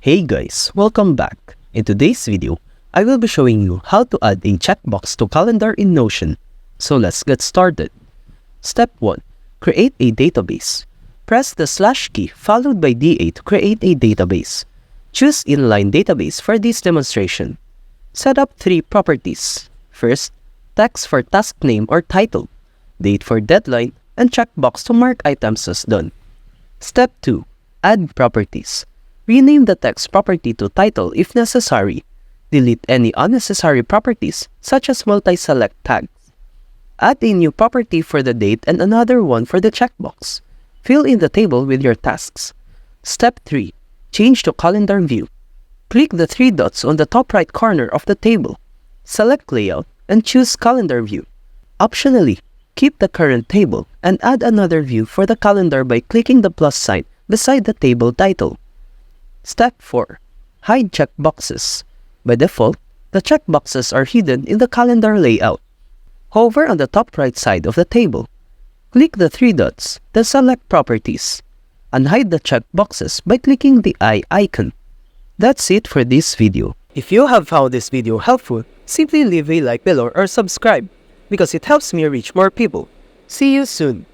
Hey guys, welcome back. In today's video, I will be showing you how to add a checkbox to calendar in Notion. So let's get started. Step 1. Create a database. Press the / key followed by DA to create a database. Choose inline database for this demonstration. Set up 3 properties. First, text for task name or title, date for deadline, and checkbox to mark items as done. Step 2. Add properties. Rename the text property to title if necessary. Delete any unnecessary properties such as multi-select tags. Add a new property for the date and another one for the checkbox. Fill in the table with your tasks. Step 3. Change to calendar view. Click the 3 dots on the top right corner of the table. Select Layout and choose Calendar View. Optionally, keep the current table and add another view for the calendar by clicking the plus sign beside the table title. Step 4. Hide checkboxes. By default, the checkboxes are hidden in the calendar layout. Hover on the top right side of the table. Click the 3 dots, then select Properties. Unhide the checkboxes by clicking the eye icon. That's it for this video. If you have found this video helpful, simply leave a like below or subscribe because it helps me reach more people. See you soon!